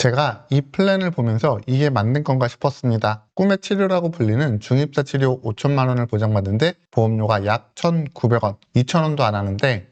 제가 이 플랜을 보면서 이게 맞는 건가 싶었습니다. 꿈의 치료라고 불리는 중입자 치료 5천만 원을 보장받는데 보험료가 약 1,900원, 2,000원도 안 하는데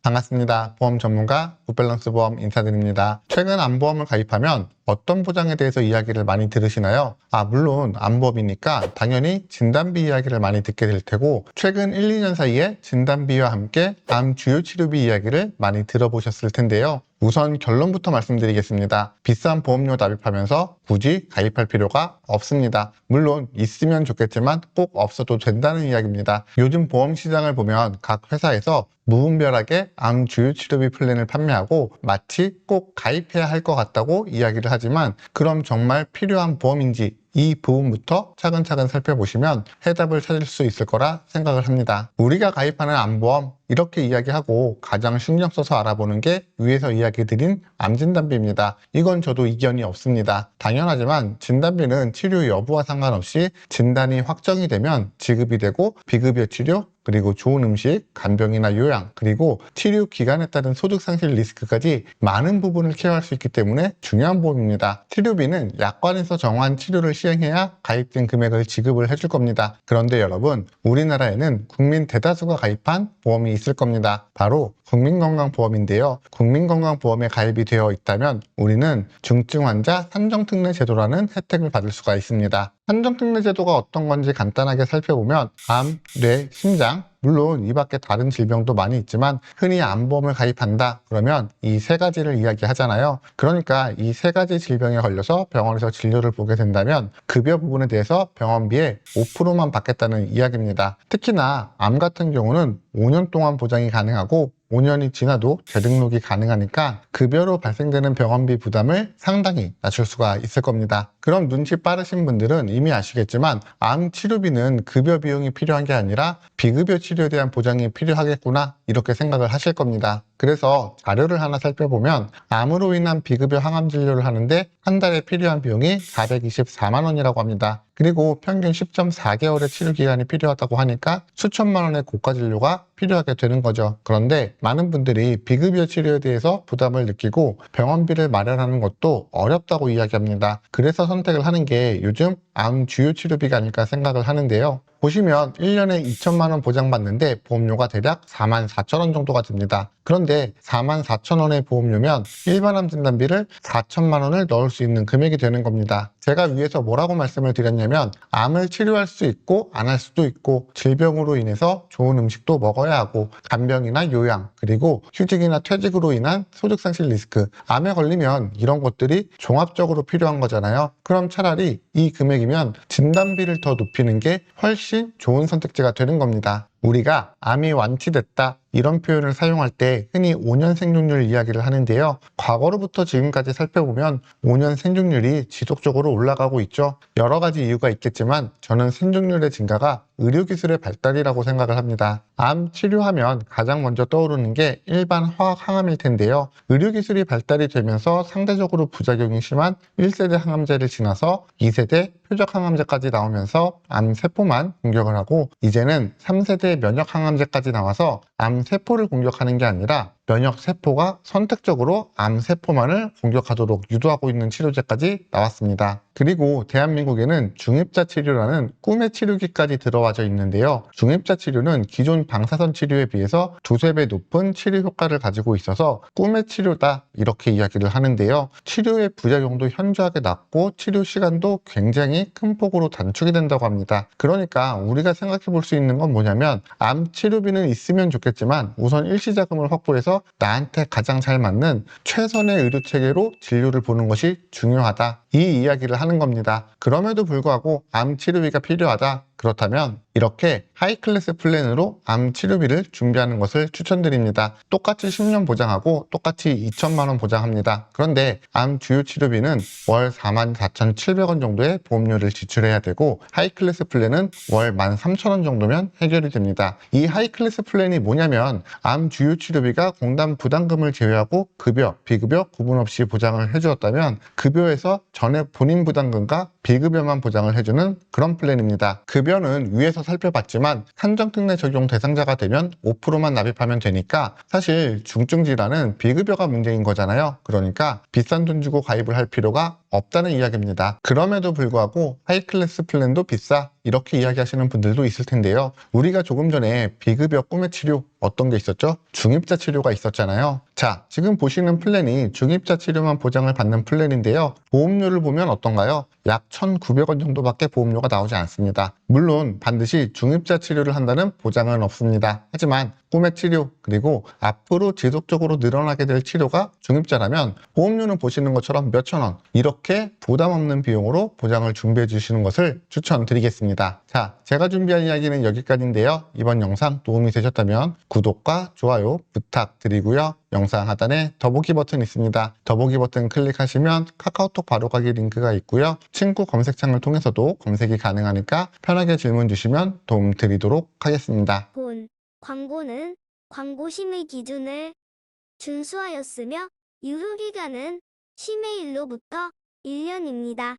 반갑습니다. 보험 전문가 굿밸런스 보험 인사드립니다. 최근 암보험을 가입하면 어떤 보장에 대해서 이야기를 많이 들으시나요? 물론 암보험이니까 당연히 진단비 이야기를 많이 듣게 될 테고 최근 1, 2년 사이에 진단비와 함께 암 주요 치료비 이야기를 많이 들어보셨을 텐데요. 우선 결론부터 말씀드리겠습니다. 비싼 보험료 납입하면서 굳이 가입할 필요가 없습니다. 물론 있으면 좋겠지만 꼭 없어도 된다는 이야기입니다. 요즘 보험 시장을 보면 각 회사에서 무분별하게 암 주요 치료비 플랜을 판매하고 마치 꼭 가입해야 할 것 같다고 이야기를 하지만 그럼 정말 필요한 보험인지 이 부분부터 차근차근 살펴보시면 해답을 찾을 수 있을 거라 생각을 합니다. 우리가 가입하는 암보험 이렇게 이야기하고 가장 신경 써서 알아보는 게 위에서 이야기드린 암진단비입니다. 이건 저도 이견이 없습니다. 당연하지만 진단비는 치료 여부와 상관없이 진단이 확정이 되면 지급이 되고 비급여 치료, 그리고 좋은 음식, 간병이나 요양, 그리고 치료 기간에 따른 소득 상실 리스크까지 많은 부분을 케어할 수 있기 때문에 중요한 보험입니다. 치료비는 약관에서 정한 치료를 시행해야 가입된 금액을 지급을 해줄 겁니다. 그런데 여러분, 우리나라에는 국민 대다수가 가입한 보험이 있을 겁니다. 바로 국민건강보험인데요. 국민건강보험에 가입이 되어 있다면 우리는 중증환자 산정특례 제도라는 혜택을 받을 수가 있습니다. 산정특례 제도가 어떤 건지 간단하게 살펴보면 암, 뇌, 심장, 물론 이 밖에 다른 질병도 많이 있지만 흔히 암보험을 가입한다 그러면 이 세 가지를 이야기하잖아요. 그러니까 이 세 가지 질병에 걸려서 병원에서 진료를 보게 된다면 급여 부분에 대해서 병원비의 5%만 받겠다는 이야기입니다. 특히나 암 같은 경우는 5년 동안 보장이 가능하고 5년이 지나도 재등록이 가능하니까 급여로 발생되는 병원비 부담을 상당히 낮출 수가 있을 겁니다. 그럼 눈치 빠르신 분들은 이미 아시겠지만 암 치료비는 급여 비용이 필요한 게 아니라 비급여 치료에 대한 보장이 필요하겠구나 이렇게 생각을 하실 겁니다. 그래서 자료를 하나 살펴보면 암으로 인한 비급여 항암 진료를 하는데 한 달에 필요한 비용이 424만 원이라고 합니다. 그리고 평균 10.4개월의 치료 기간이 필요하다고 하니까 수천만 원의 고가 진료가 필요하게 되는 거죠. 그런데 많은 분들이 비급여 치료에 대해서 부담을 느끼고 병원비를 마련하는 것도 어렵다고 이야기합니다. 그래서 선택을 하는 게 요즘 암 주요 치료비가 아닐까 생각을 하는데요. 보시면 1년에 2천만 원 보장받는데 보험료가 대략 4만 4천 원 정도가 듭니다. 그런데 4만 4천 원의 보험료면 일반 암 진단비를 4천만 원을 넣을 수 있는 금액이 되는 겁니다. 제가 위에서 뭐라고 말씀을 드렸냐면 암을 치료할 수 있고 안 할 수도 있고 질병으로 인해서 좋은 음식도 먹어야 하고 간병이나 요양 그리고 휴직이나 퇴직으로 인한 소득상실 리스크 암에 걸리면 이런 것들이 종합적으로 필요한 거잖아요. 그럼 차라리 이 금액이면 진단비를 더 높이는 게 훨씬 좋은 선택지가 되는 겁니다. 우리가 암이 완치됐다 이런 표현을 사용할 때 흔히 5년 생존율 이야기를 하는데요. 과거로부터 지금까지 살펴보면 5년 생존율이 지속적으로 올라가고 있죠. 여러 가지 이유가 있겠지만 저는 생존율의 증가가 의료기술의 발달이라고 생각을 합니다. 암 치료하면 가장 먼저 떠오르는 게 일반 화학 항암일 텐데요. 의료기술이 발달이 되면서 상대적으로 부작용이 심한 1세대 항암제를 지나서 2세대 표적 항암제까지 나오면서 암 세포만 공격을 하고 이제는 3세대 면역 항암제까지 나와서 암 세포를 공격하는 게 아니라 면역 세포가 선택적으로 암 세포만을 공격하도록 유도하고 있는 치료제까지 나왔습니다. 그리고 대한민국에는 중입자 치료라는 꿈의 치료기까지 들어와져 있는데요. 중입자 치료는 기존 방사선 치료에 비해서 두세 배 높은 치료 효과를 가지고 있어서 꿈의 치료다 이렇게 이야기를 하는데요. 치료의 부작용도 현저하게 낮고 치료 시간도 굉장히 큰 폭으로 단축이 된다고 합니다. 그러니까 우리가 생각해 볼 수 있는 건 뭐냐면 암 치료비는 있으면 좋겠지만 우선 일시자금을 확보해서 나한테 가장 잘 맞는 최선의 의료 체계로 진료를 보는 것이 중요하다. 이 이야기를 하는 겁니다. 그럼에도 불구하고 암 치료비가 필요하다. 그렇다면 이렇게 하이클래스 플랜으로 암 치료비를 준비하는 것을 추천드립니다. 똑같이 10년 보장하고 똑같이 2천만 원 보장합니다. 그런데 암 주요 치료비는 월 44,700원 정도의 보험료를 지출해야 되고 하이클래스 플랜은 월 13,000원 정도면 해결이 됩니다. 이 하이클래스 플랜이 뭐냐면 암 주요 치료비가 공단 부담금을 제외하고 급여, 비급여 구분 없이 보장을 해주었다면 급여에서 전에 본인 부담금과 비급여만 보장을 해주는 그런 플랜입니다. 급여는 위에서 살펴봤지만 한정특례 적용 대상자가 되면 5%만 납입하면 되니까 사실 중증 질환은 비급여가 문제인 거잖아요. 그러니까 비싼 돈 주고 가입을 할 필요가 없다는 이야기입니다. 그럼에도 불구하고 하이클래스 플랜도 비싸 이렇게 이야기하시는 분들도 있을 텐데요. 우리가 조금 전에 비급여 꿈의 치료 어떤 게 있었죠? 중입자 치료가 있었잖아요. 자, 지금 보시는 플랜이 중입자 치료만 보장을 받는 플랜인데요. 보험료를 보면 어떤가요? 약 1,900원 정도밖에 보험료가 나오지 않습니다. 물론 반드시 중입자 치료를 한다는 보장은 없습니다. 하지만 꿈의 치료 그리고 앞으로 지속적으로 늘어나게 될 치료가 중입자라면 보험료는 보시는 것처럼 몇천 원 이렇게 부담 없는 비용으로 보장을 준비해 주시는 것을 추천드리겠습니다. 자, 제가 준비한 이야기는 여기까지인데요. 이번 영상 도움이 되셨다면 구독과 좋아요 부탁드리고요. 영상 하단에 더보기 버튼 있습니다. 더보기 버튼 클릭하시면 카카오톡 바로가기 링크가 있고요. 친구 검색창을 통해서도 검색이 가능하니까 편하게 질문 주시면 도움 드리도록 하겠습니다. 본 광고는 광고심의 기준을 준수하였으며 유효기간은 심의일로부터 1년입니다.